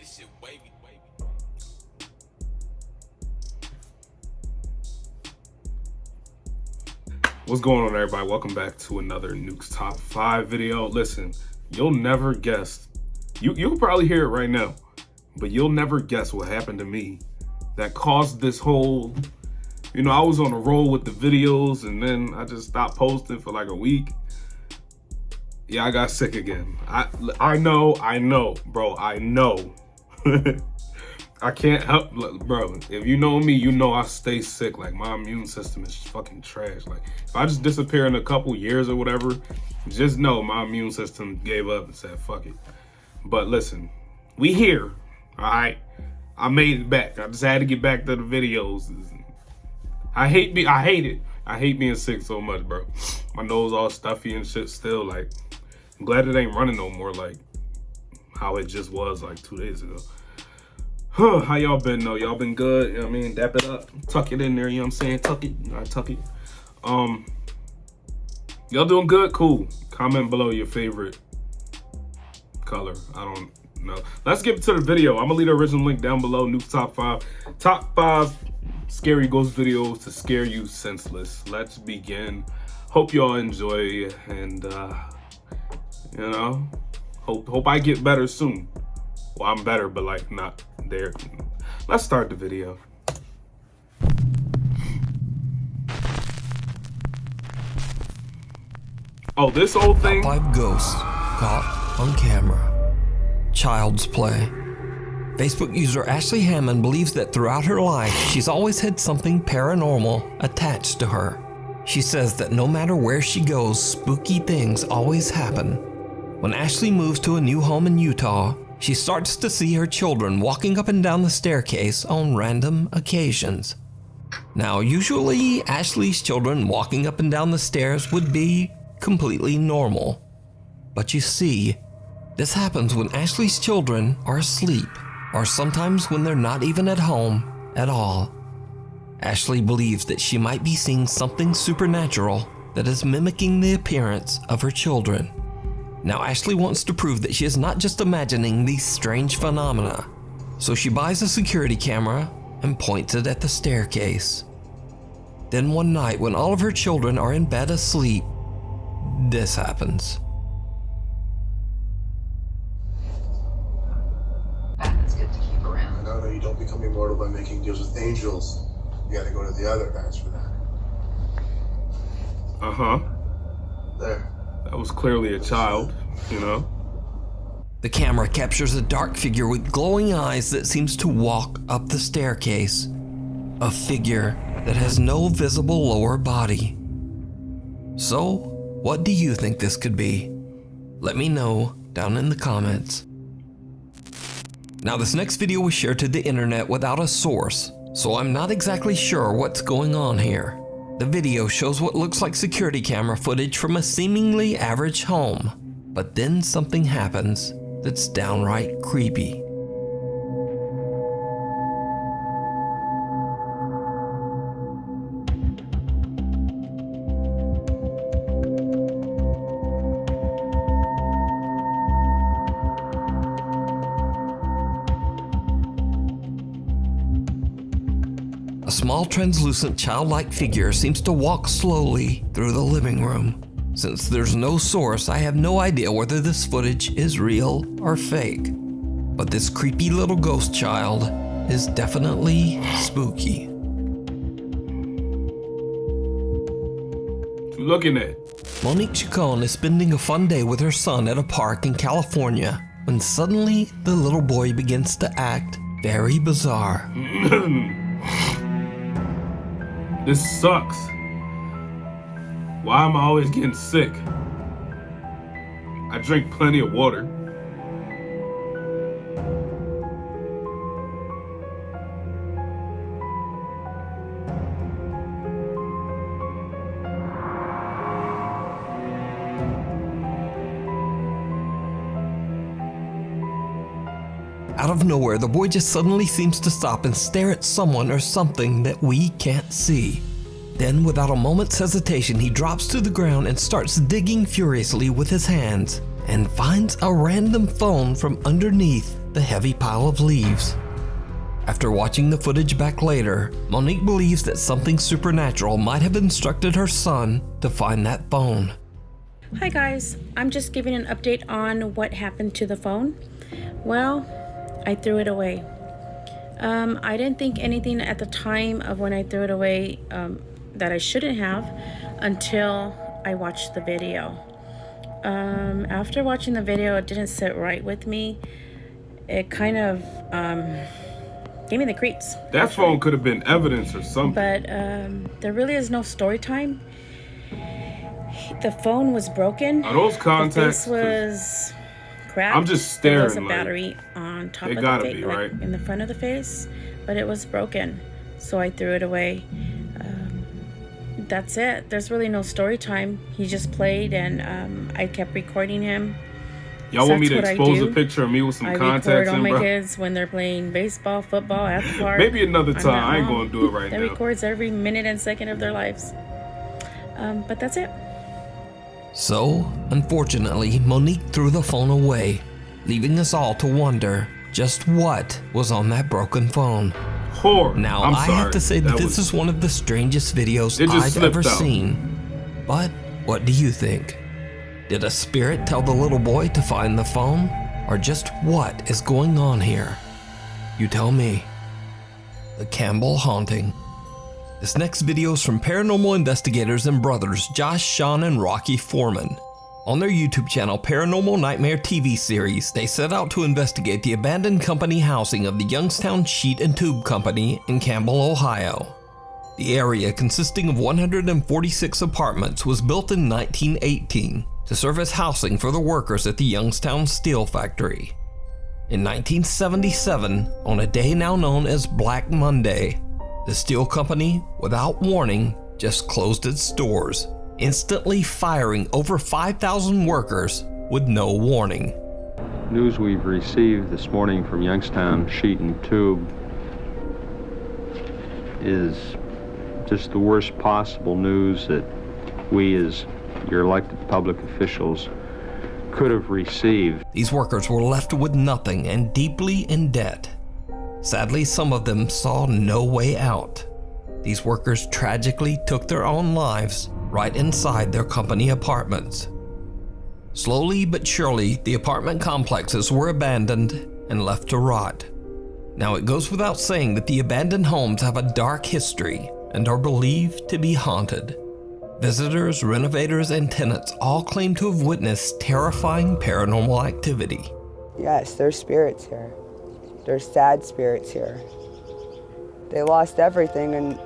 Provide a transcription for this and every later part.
This shit wavy. What's going on, everybody? Welcome back to another Nuke's Top 5 video. Listen, you'll never guess. You'll probably hear it right now, but you'll never guess what happened to me that caused this whole, I was on a roll with the videos and then I just stopped posting for like a week. Yeah, I got sick again. I know, bro, I know. I can't help, bro. If you know me, you know I stay sick. Like, my immune system is fucking trash. Like, if I just disappear in a couple years or whatever, just know my immune system gave up and said, fuck it. But listen, we here, all right? I made it back. I just had to get back to the videos. I hate it. I hate being sick so much, bro. My nose all stuffy and shit still. Like, I'm glad it ain't running no more like how it just was like 2 days ago. How y'all been though? Y'all been good? You know what I mean? Dap it up. Tuck it in there, you know what I'm saying? Tuck it. I tuck it. Y'all doing good? Cool. Comment below your favorite color. I don't know. Let's get to the video. I'm gonna leave the original link down below. Nuke's Top 5. Top 5 scary ghost videos to scare you senseless. Let's begin. Hope y'all enjoy and hope I get better soon. Well, I'm better, but like not there. Let's start the video. Oh, this old thing? Top 5 ghosts caught on camera. Child's play. Facebook user Ashley Hammond believes that throughout her life, she's always had something paranormal attached to her. She says that no matter where she goes, spooky things always happen. When Ashley moves to a new home in Utah, she starts to see her children walking up and down the staircase on random occasions. Now, usually Ashley's children walking up and down the stairs would be completely normal. But you see, this happens when Ashley's children are asleep, or sometimes when they're not even at home at all. Ashley believes that she might be seeing something supernatural that is mimicking the appearance of her children. Now, Ashley wants to prove that she is not just imagining these strange phenomena, so she buys a security camera and points it at the staircase. Then one night, when all of her children are in bed asleep, this happens. It's good to keep around. No, you don't become immortal by making deals with angels. You gotta go to the other bats for that. There. That was clearly a child, The camera captures a dark figure with glowing eyes that seems to walk up the staircase. A figure that has no visible lower body. So, what do you think this could be? Let me know down in the comments. Now, this next video was shared to the internet without a source, so I'm not exactly sure what's going on here. The video shows what looks like security camera footage from a seemingly average home, but then something happens that's downright creepy. A small translucent childlike figure seems to walk slowly through the living room. Since there's no source, I have no idea whether this footage is real or fake. But this creepy little ghost child is definitely spooky. What you looking at? Monique Chacon is spending a fun day with her son at a park in California when suddenly the little boy begins to act very bizarre. This sucks. Why am I always getting sick? I drink plenty of water. Out of nowhere, the boy just suddenly seems to stop and stare at someone or something that we can't see. Then, without a moment's hesitation, he drops to the ground and starts digging furiously with his hands. and finds a random phone from underneath the heavy pile of leaves. After watching the footage back later, Monique believes that something supernatural might have instructed her son to find that phone. Hi guys, I'm just giving an update on what happened to the phone. Well, I threw it away. I didn't think anything at the time of when I threw it away that I shouldn't have until I watched the video. After watching the video, it didn't sit right with me. It kind of gave me the creeps. That phone could have been evidence or something. But there really is no story time. The phone was broken. Are those contacts? The face was cracked. I'm just staring. There was a battery on top of the face, be, right? in the front of the face, but it was broken, so I threw it away. That's it. There's really no story time. He just played, and I kept recording him. Y'all want me to expose a picture of me with some contacts in, bro? I record all my kids when they're playing baseball, football, at the park. Maybe another time. I ain't gonna do it right now. That records every minute and second of their lives. But that's it. So, unfortunately, Monique threw the phone away, leaving us all to wonder just what was on that broken phone. Horror. Now, I have to say that this is one of the strangest videos I've ever seen. But what do you think? Did a spirit tell the little boy to find the phone? Or just what is going on here? You tell me. The Campbell Haunting. This next video is from paranormal investigators and brothers Josh, Sean, and Rocky Foreman. On their YouTube channel, Paranormal Nightmare TV series, they set out to investigate the abandoned company housing of the Youngstown Sheet and Tube Company in Campbell, Ohio. The area, consisting of 146 apartments, was built in 1918 to serve as housing for the workers at the Youngstown Steel Factory. In 1977, on a day now known as Black Monday, the steel company, without warning, just closed its doors, instantly firing over 5,000 workers with no warning. News we've received this morning from Youngstown Sheet and Tube is just the worst possible news that we as your elected public officials could have received. These workers were left with nothing and deeply in debt. Sadly, some of them saw no way out. These workers tragically took their own lives right inside their company apartments. Slowly but surely, the apartment complexes were abandoned and left to rot. Now, it goes without saying that the abandoned homes have a dark history and are believed to be haunted. Visitors, renovators, and tenants all claim to have witnessed terrifying paranormal activity. Yes, there's spirits here. There's sad spirits here. They lost everything and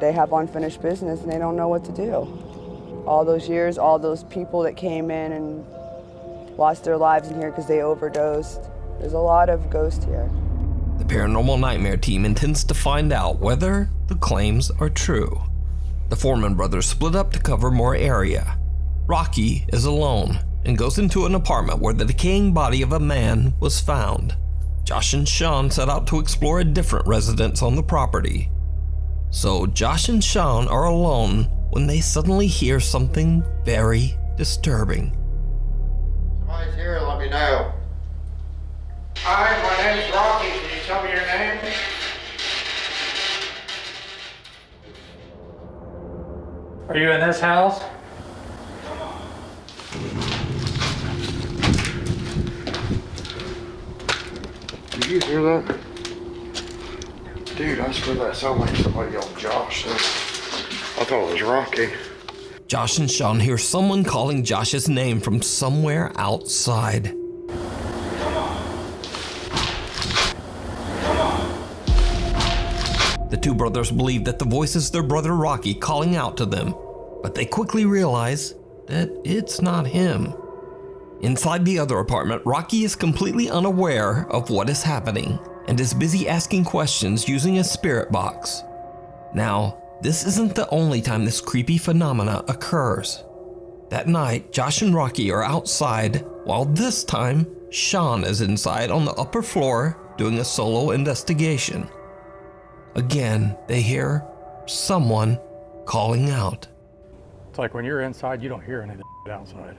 they have unfinished business and they don't know what to do. All those years, all those people that came in and lost their lives in here because they overdosed. There's a lot of ghosts here. The Paranormal Nightmare team intends to find out whether the claims are true. The Foreman brothers split up to cover more area. Rocky is alone and goes into an apartment where the decaying body of a man was found. Josh and Sean set out to explore a different residence on the property. So Josh and Sean are alone when they suddenly hear something very disturbing. Somebody's here, let me know. Hi, my name's Rocky. Can you tell me your name? Are you in this house? Did you hear that? Dude, I swear that sounded like somebody yelled Josh. I thought it was Rocky. Josh and Sean hear someone calling Josh's name from somewhere outside. The two brothers believe that the voice is their brother Rocky calling out to them, but they quickly realize that it's not him. Inside the other apartment, Rocky is completely unaware of what is happening and is busy asking questions using a spirit box. Now, this isn't the only time this creepy phenomena occurs. That night, Josh and Rocky are outside, while this time, Sean is inside on the upper floor doing a solo investigation. Again, they hear someone calling out. It's like when you're inside, you don't hear anything outside.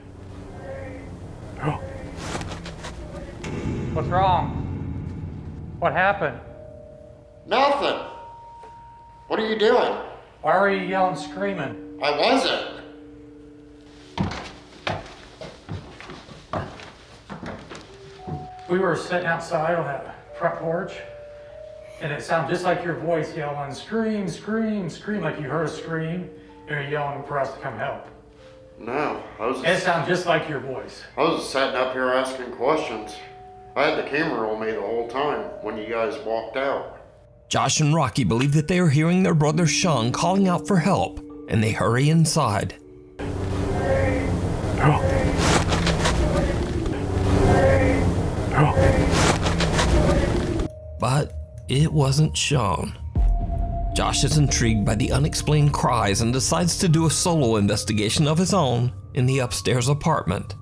What's wrong? What happened? Nothing. What are you doing? Why were you yelling, screaming? I wasn't. We were sitting outside on that front porch, and it sounded just like your voice yelling, scream, scream, scream, like you heard a scream, and you're yelling for us to come help. No, I was And it sounded just like your voice. I was just sitting up here asking questions. I had the camera on me the whole time when you guys walked out. Josh and Rocky believe that they are hearing their brother Sean calling out for help, and they hurry inside. But it wasn't Sean. Josh is intrigued by the unexplained cries and decides to do a solo investigation of his own in the upstairs apartment.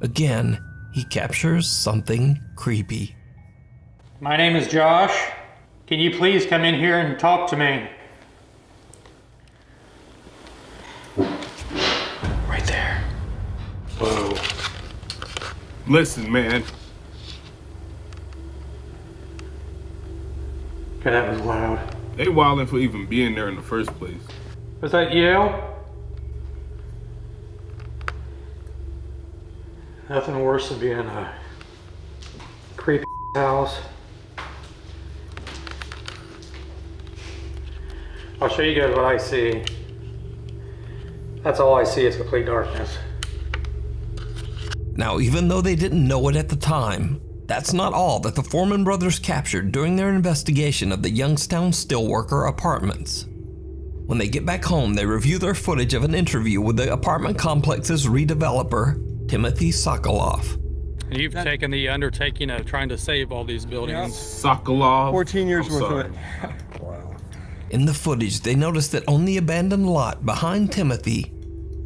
Again, he captures something creepy. My name is Josh. Can you please come in here and talk to me? Right there. Whoa. Listen, man. Okay, that was loud. They wildin' for even being there in the first place. Was that you? Nothing worse than being in a creepy house. I'll show you guys what I see. That's all I see is complete darkness. Now, even though they didn't know it at the time, that's not all that the Foreman brothers captured during their investigation of the Youngstown Steelworker apartments. When they get back home, they review their footage of an interview with the apartment complex's redeveloper, Timothy Sokoloff. You've taken the undertaking of trying to save all these buildings. Sokolov. 14 years worth of it. In the footage, they notice that on the abandoned lot behind Timothy,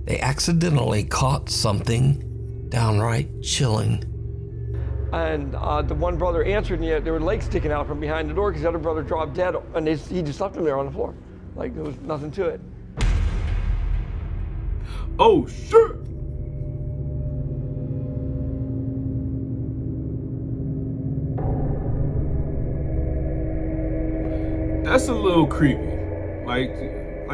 they accidentally caught something downright chilling. And the one brother answered, and there were legs sticking out from behind the door because the other brother dropped dead, and he just left him there on the floor. Like there was nothing to it. Oh, shit! That's a little creepy. Like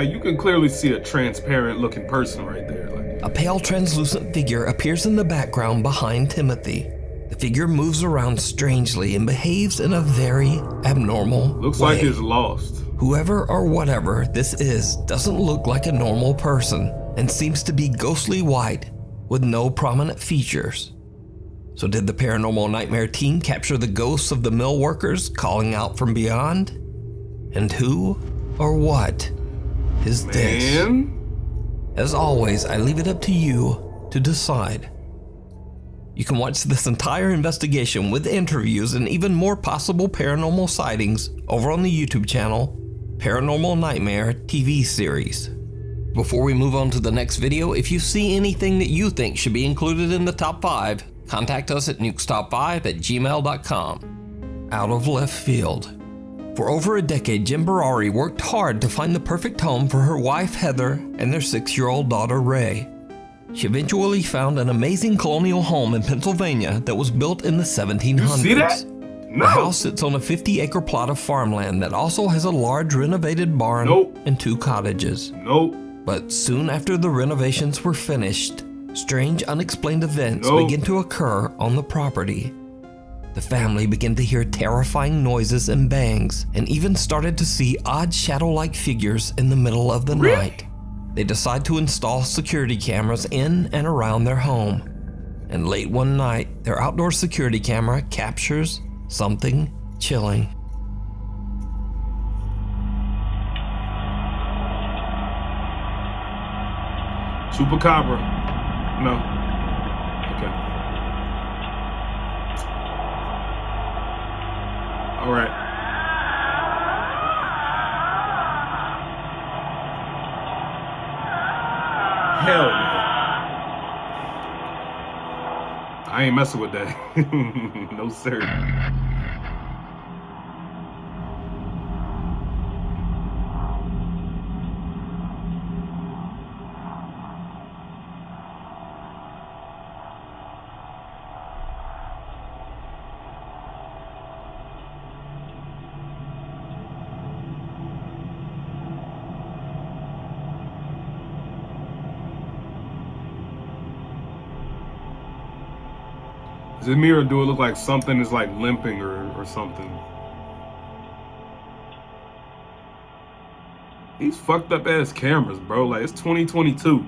you can clearly see a transparent looking person right there. A pale translucent figure appears in the background behind Timothy. The figure moves around strangely and behaves in a very abnormal Looks way. like it's lost. Whoever or whatever this is doesn't look like a normal person and seems to be ghostly white with no prominent features. So did the Paranormal Nightmare team capture the ghosts of the mill workers calling out from beyond? And who or what is this? As always, I leave it up to you to decide. You can watch this entire investigation with interviews and even more possible paranormal sightings over on the YouTube channel, Paranormal Nightmare TV series. Before we move on to the next video, if you see anything that you think should be included in the top 5, contact us at nukestop5@gmail.com. Out of left field. For over a decade, Jim Barari worked hard to find the perfect home for her wife Heather and their 6-year-old daughter Ray. She eventually found an amazing colonial home in Pennsylvania that was built in the 1700s. You see that? No. The house sits on a 50-acre plot of farmland that also has a large renovated barn and 2 cottages. But soon after the renovations were finished, strange unexplained events began to occur on the property. The family began to hear terrifying noises and bangs, and even started to see odd shadow-like figures in the middle of the night. They decide to install security cameras in and around their home. And late one night, their outdoor security camera captures something chilling. Chupacabra. No. Okay. All right. Hell no. I ain't messing with that. No sir. Is it me or do it look like something is like limping or something? These fucked up ass cameras, bro. Like, it's 2022.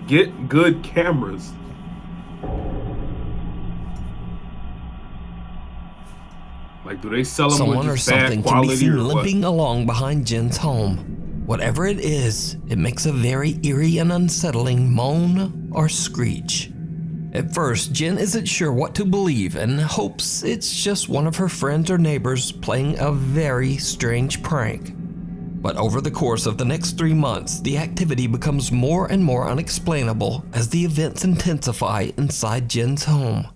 Get good cameras. Like, do they sell them Someone with or just bad something can be quality seen or what? limping along behind Jen's home. Whatever it is, it makes a very eerie and unsettling moan or screech. At first, Jen isn't sure what to believe and hopes it's just one of her friends or neighbors playing a very strange prank. But over the course of the next 3 months, the activity becomes more and more unexplainable as the events intensify inside Jen's home.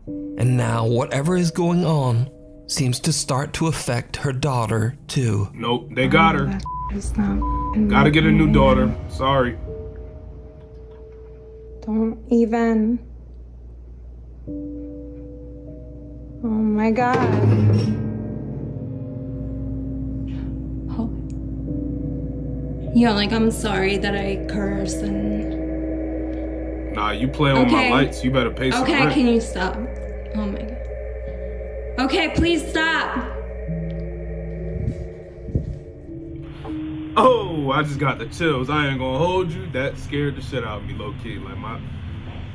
And now, whatever is going on seems to start to affect her daughter, too. Nope, they got her. Gotta get a new daughter. Sorry. Don't even. Oh my God. Yeah, like, I'm sorry that I curse and... Nah, you play on my lights, you better pay some rent. Okay, can you stop? Oh my God. Okay, please stop. Oh, I just got the chills. I ain't gonna hold you. That scared the shit out of me, low key. Like,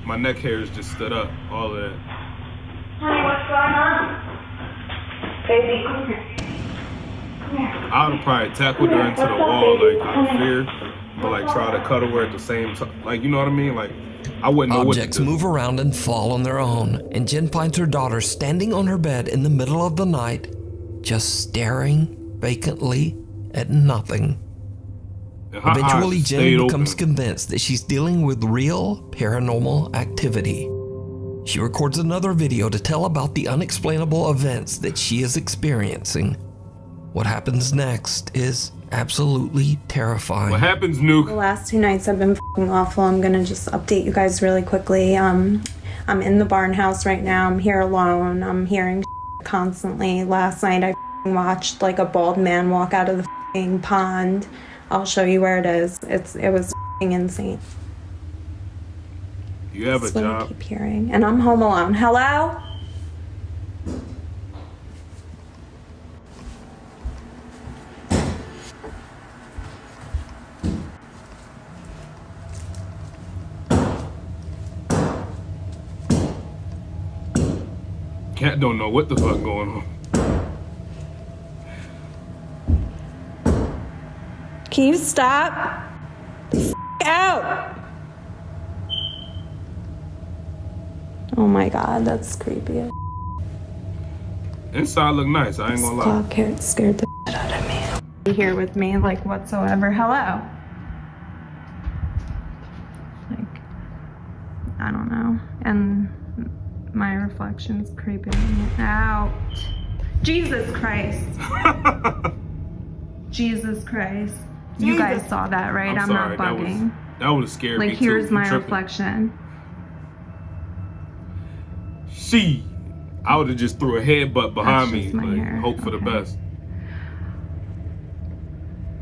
my neck hairs just stood up. All of that. Honey, what's going on? Baby, come here. I would have probably tackled her into the wall, like, out of fear, but like try to cut her at the same time. Like, you know what I mean? Like, I wouldn't know what to Objects do. move around and fall on their own, and Jen finds her daughter standing on her bed in the middle of the night, just staring vacantly at nothing. Eventually, Jen becomes convinced that she's dealing with real paranormal activity. She records another video to tell about the unexplainable events that she is experiencing. What happens next is absolutely terrifying. What happens, Nuke? The last 2 nights have been f***ing awful. I'm gonna just update you guys really quickly. I'm in the barn house right now. I'm here alone. I'm hearing constantly. Last night I f***ing watched like a bald man walk out of the f***ing pond. I'll show you where it is. It was f***ing insane. You have That's a what job. I keep hearing. And I'm home alone. Hello? Cat don't know what the fuck going on. Can you stop? The f*** out! Oh my God, that's creepy. Inside look nice, I ain't gonna lie. Clock here scared the shit out of me. Be here with me, like, whatsoever. Hello? Like, I don't know. And my reflection's creeping me out. Jesus Christ. Jesus Christ. You guys saw that, right? I'm sorry, not bugging. That would have scared me Like, too. here's You my tripping. reflection. I would have just threw a headbutt behind me, just my like, hair. hope for the best.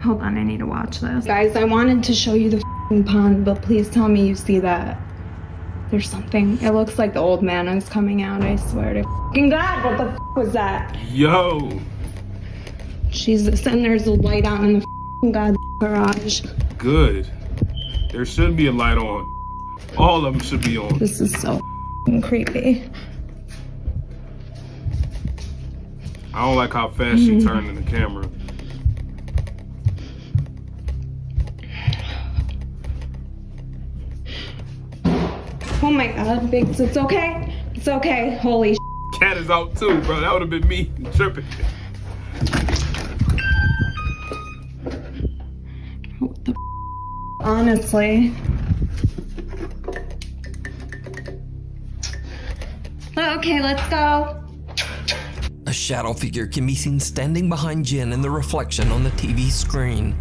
Hold on, I need to watch this. Guys, I wanted to show you the f***ing pond, but please tell me you see that. There's something. It looks like the old man is coming out, I swear to f***ing God. What the f*** was that? Yo. Jesus, and there's a light on in the f***ing God garage. Good. There should be a light on. All of them should be on. This is so f***ing creepy. I don't like how fast she turned in the camera. Oh my God, Biggs, it's okay. It's okay. Holy Cat is out too, bro. That would have been me tripping. What the honestly. Okay, let's go. A shadow figure can be seen standing behind Jen in the reflection on the TV screen.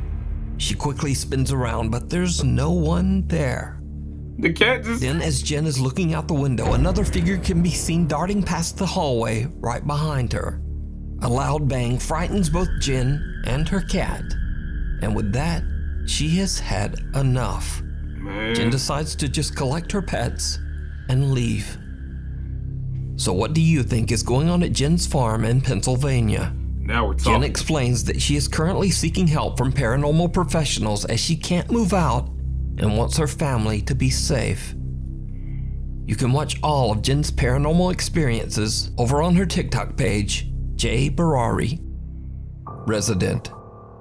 She quickly spins around, but there's no one there. The cat just... Then, as Jen is looking out the window, another figure can be seen darting past the hallway right behind her. A loud bang frightens both Jen and her cat. And with that, she has had enough. Man. Jen decides to just collect her pets and leave. So what do you think is going on at Jen's farm in Pennsylvania? Now we're Jen talking. explains that she is currently seeking help from paranormal professionals as she can't move out and wants her family to be safe. You can watch all of Jen's paranormal experiences over on her TikTok page, J. Barari. Resident.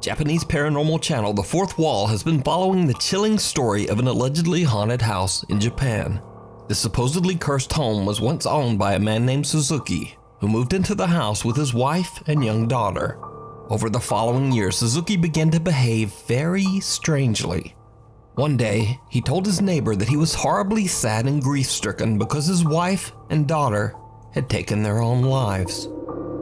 Japanese paranormal channel The Fourth Wall has been following the chilling story of an allegedly haunted house in Japan. The supposedly cursed home was once owned by a man named Suzuki, who moved into the house with his wife and young daughter. Over the following year, Suzuki began to behave very strangely. One day, he told his neighbor that he was horribly sad and grief-stricken because his wife and daughter had taken their own lives.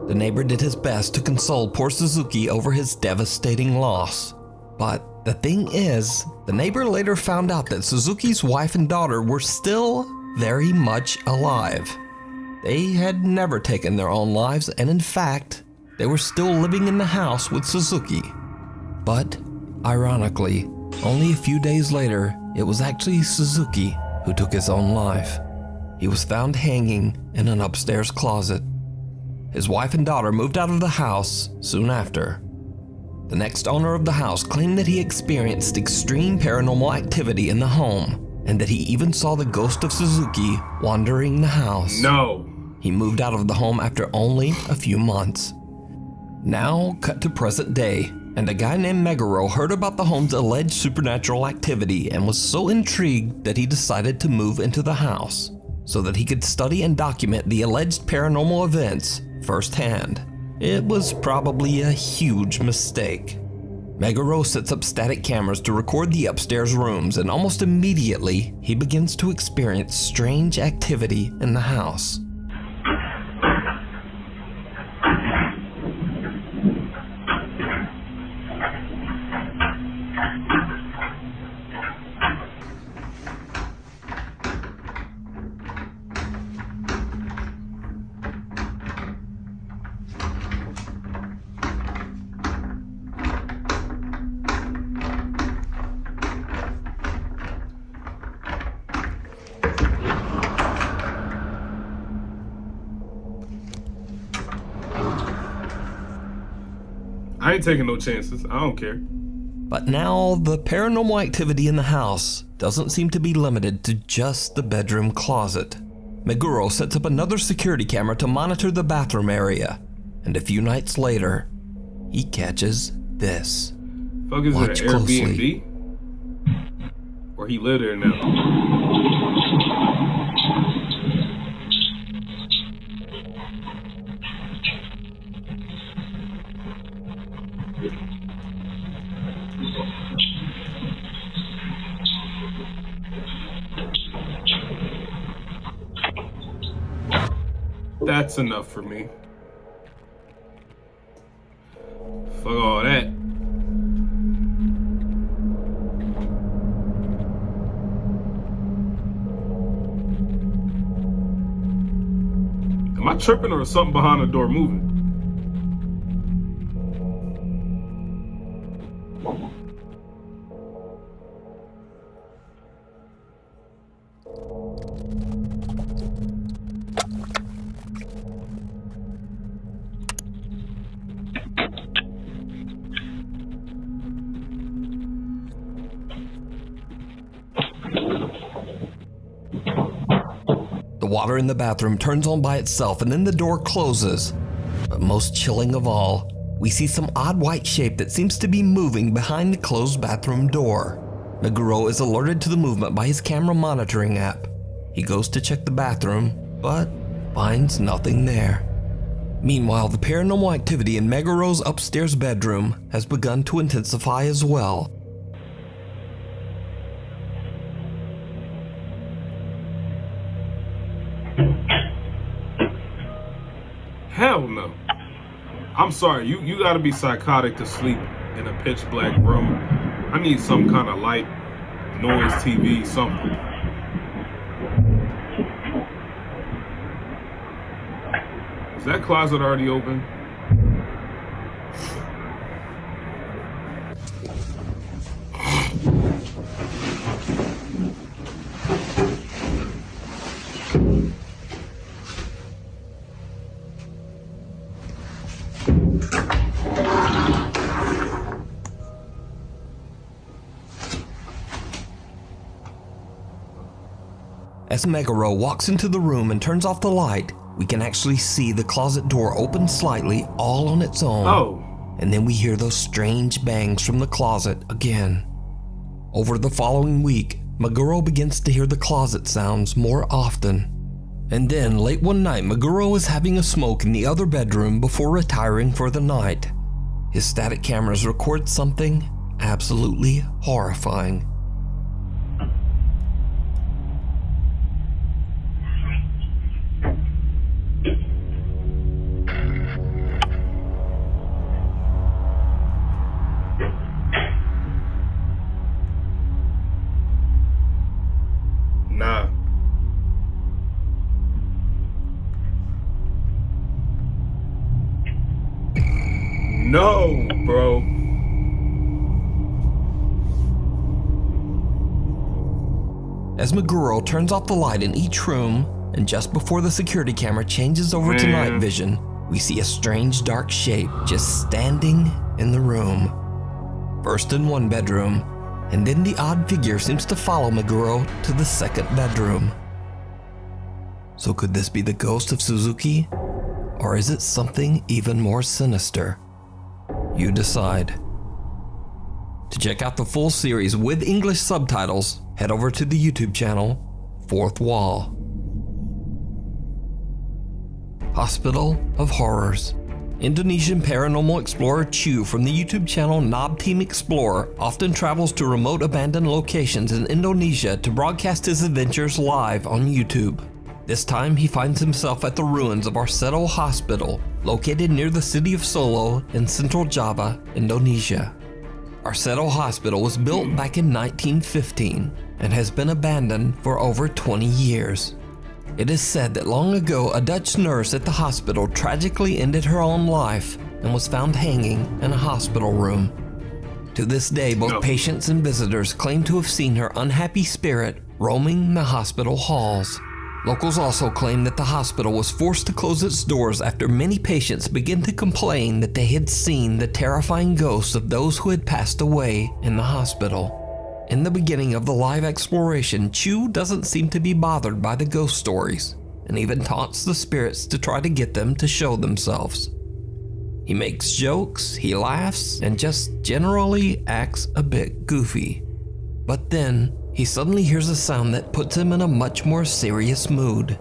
The neighbor did his best to console poor Suzuki over his devastating loss. But the thing is, the neighbor later found out that Suzuki's wife and daughter were still very much alive. They had never taken their own lives, and in fact, they were still living in the house with Suzuki. But, ironically, only a few days later, it was actually Suzuki who took his own life. He was found hanging in an upstairs closet. His wife and daughter moved out of the house soon after. The next owner of the house claimed that he experienced extreme paranormal activity in the home, and that he even saw the ghost of Suzuki wandering the house. No. He moved out of the home after only a few months. Now, cut to present day, and a guy named Meguro heard about the home's alleged supernatural activity and was so intrigued that he decided to move into the house so that he could study and document the alleged paranormal events firsthand. It was probably a huge mistake. Meguro sets up static cameras to record the upstairs rooms, and almost immediately, he begins to experience strange activity in the house. I ain't taking no chances. I don't care. But now, the paranormal activity in the house doesn't seem to be limited to just the bedroom closet. Meguro sets up another security camera to monitor the bathroom area, and a few nights later, he catches this. Fuck, is Watch it an closely. Airbnb? Or he live there now? That's enough for me. Fuck all that. Am I tripping or is something behind the door moving? The water in the bathroom turns on by itself and then the door closes. But most chilling of all, we see some odd white shape that seems to be moving behind the closed bathroom door. Meguro is alerted to the movement by his camera monitoring app. He goes to check the bathroom, but finds nothing there. Meanwhile, the paranormal activity in Meguro's upstairs bedroom has begun to intensify as well. Hell no. I'm sorry, you gotta be psychotic to sleep in a pitch black room. I need some kind of light, noise, TV, something. Is that closet already open? As Meguro walks into the room and turns off the light, we can actually see the closet door open slightly all on its own. Oh. And then we hear those strange bangs from the closet again. Over the following week, Meguro begins to hear the closet sounds more often. And then, late one night, Meguro is having a smoke in the other bedroom before retiring for the night. His static cameras record something absolutely horrifying. Nah. No, bro. As Meguro turns off the light in each room, and just before the security camera changes over to night vision, we see a strange dark shape just standing in the room. First in one bedroom, and then the odd figure seems to follow Meguro to the second bedroom. So could this be the ghost of Suzuki? Or is it something even more sinister? You decide. To check out the full series with English subtitles, head over to the YouTube channel, Fourth Wall. Hospital of Horrors. Indonesian paranormal explorer Chu from the YouTube channel Knob Team Explorer often travels to remote abandoned locations in Indonesia to broadcast his adventures live on YouTube. This time he finds himself at the ruins of Arseto Hospital, located near the city of Solo in central Java, Indonesia. Arseto Hospital was built back in 1915 and has been abandoned for over 20 years. It is said that long ago a Dutch nurse at the hospital tragically ended her own life and was found hanging in a hospital room. To this day, both patients and visitors claim to have seen her unhappy spirit roaming the hospital halls. Locals also claim that the hospital was forced to close its doors after many patients began to complain that they had seen the terrifying ghosts of those who had passed away in the hospital. In the beginning of the live exploration, Chu doesn't seem to be bothered by the ghost stories, and even taunts the spirits to try to get them to show themselves. He makes jokes, he laughs, and just generally acts a bit goofy. But then, he suddenly hears a sound that puts him in a much more serious mood.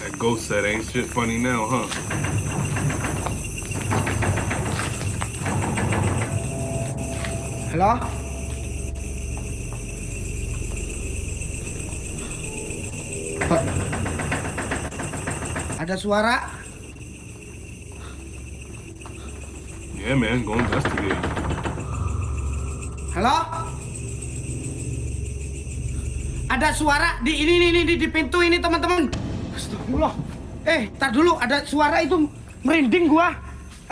That ghost said ain't shit funny now, huh? Halo? Ada suara? Yeah, man, go investigate. Halo? Ada suara di ini di pintu ini, teman-teman. Astagfirullah. Tar dulu, ada suara itu merinding gua.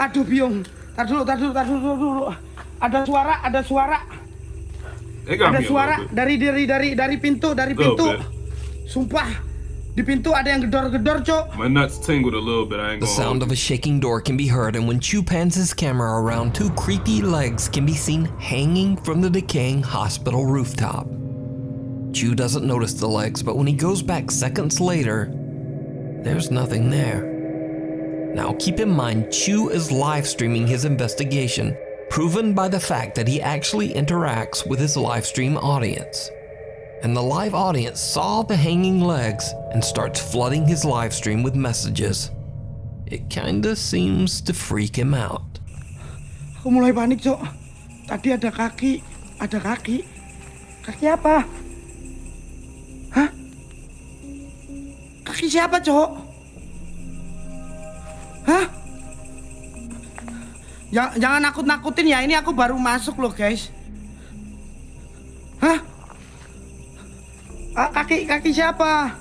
Aduh, biung. Tar dulu. Ada suara. Ada suara dari pintu. Sumpah, di pintu ada yang gedor-gedor, Cok. My nuts tingled a little bit, I ain't The gonna sound of a shaking door can be heard, and when Chu pans his camera around, two creepy legs can be seen hanging from the decaying hospital rooftop. Chu doesn't notice the legs, but when he goes back seconds later, there's nothing there. Now keep in mind, Chu is live streaming his investigation, proven by the fact that he actually interacts with his live stream audience. And the live audience saw the hanging legs and starts flooding his live stream with messages. It kinda seems to freak him out. Aku mulai panik, Cok. Tadi ada kaki. Kaki apa? Hah? Kaki siapa, Cok? Hah? Jangan nakut-nakutin ya, ini aku baru masuk loh, guys. Hah? Kaki siapa?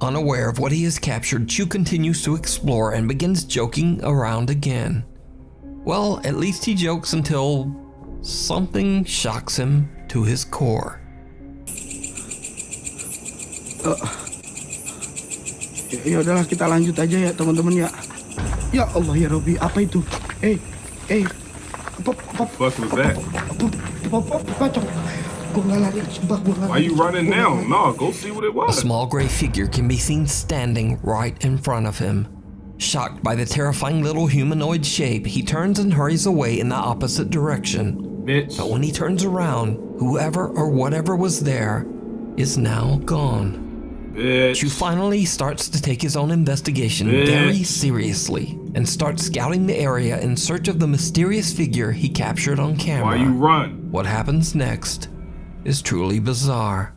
Unaware of what he has captured, Chu continues to explore and begins joking around again. Well, at least he jokes until something shocks him to his core. Ya udahlah, kita lanjut aja ya, teman-teman ya. Ya Allah ya Robby, apa itu? What the fuck was that? Why you running now? No, go see what it A was. small gray figure can be seen standing right in front of him. Shocked by the terrifying little humanoid shape, he turns and hurries away in the opposite direction. Bitch. But when he turns around, whoever or whatever was there is now gone. Bitch. Chu finally starts to take his own investigation very seriously and starts scouting the area in search of the mysterious figure he captured on camera. Why you run? What happens next is truly bizarre.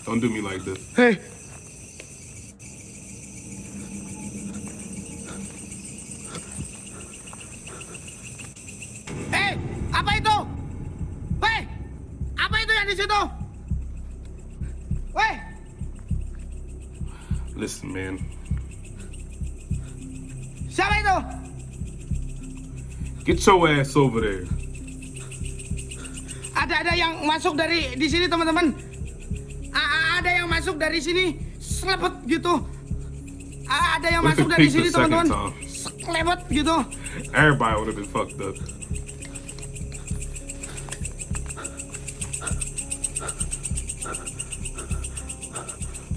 Don't do me like this. Hei. Eh, apa itu? Weh, apa itu yang di situ? Weh, Listen, man. siapa itu? Get your ass over there. Ada yang masuk dari di sini teman-teman. Ada yang masuk dari sini, selebet gitu. Ada yang What if masuk it dari peaked sini the second teman-teman, time? selebet gitu. Everybody would have been fucked up.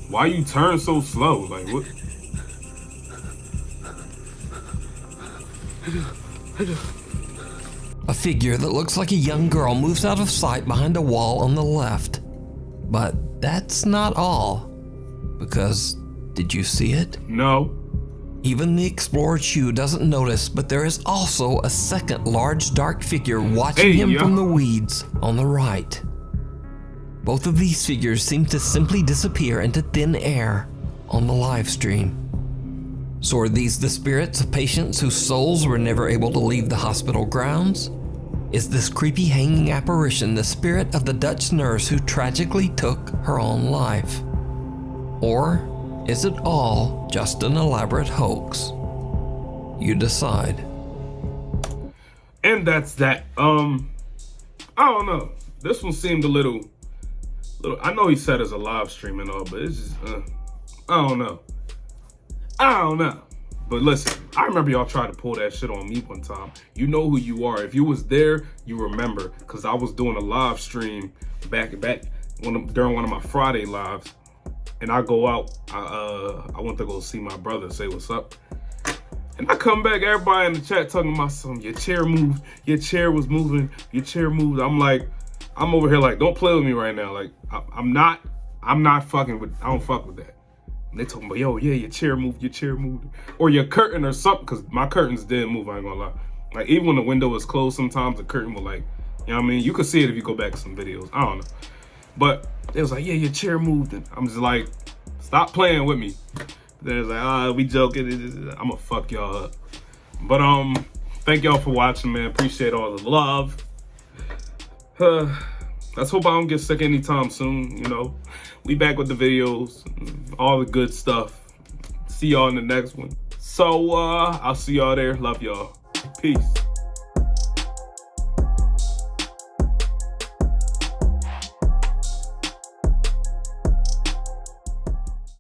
Why you turn so slow? Like what? A figure that looks like a young girl moves out of sight behind a wall on the left. But that's not all. Because, did you see it? No. Even the explorer Chu doesn't notice, but there is also a second large dark figure watching him from the weeds on the right. Both of these figures seem to simply disappear into thin air on the live stream. So are these the spirits of patients whose souls were never able to leave the hospital grounds? Is this creepy hanging apparition the spirit of the Dutch nurse who tragically took her own life? Or is it all just an elaborate hoax? You decide. And that's that. I don't know. This one seemed a little. I know he said it's a live stream and all, but it's just. I don't know. But listen, I remember y'all tried to pull that shit on me one time. You know who you are. If you was there, you remember, because I was doing a live stream back during one of my Friday lives, and I go out. I went to go see my brother, say what's up, and I come back. Everybody in the chat talking about something. Your chair moved. Your chair was moving. Your chair moved. I'm like, I'm over here like, don't play with me right now. Like, I'm not fucking with. I don't fuck with that. And they talking about, yo, yeah, your chair moved, or your curtain or something, because my curtains did move, I ain't gonna lie. Like, even when the window was closed, sometimes the curtain will, like, you know what I mean? You could see it if you go back to some videos, I don't know. But it was like, yeah, your chair moved, and I'm just like, stop playing with me. Then it's like, we joking, I'm gonna fuck y'all up. But, thank y'all for watching, man, appreciate all the love. Let's hope I don't get sick anytime soon, you know. We back with the videos, all the good stuff. See y'all in the next one. So, I'll see y'all there. Love y'all. Peace.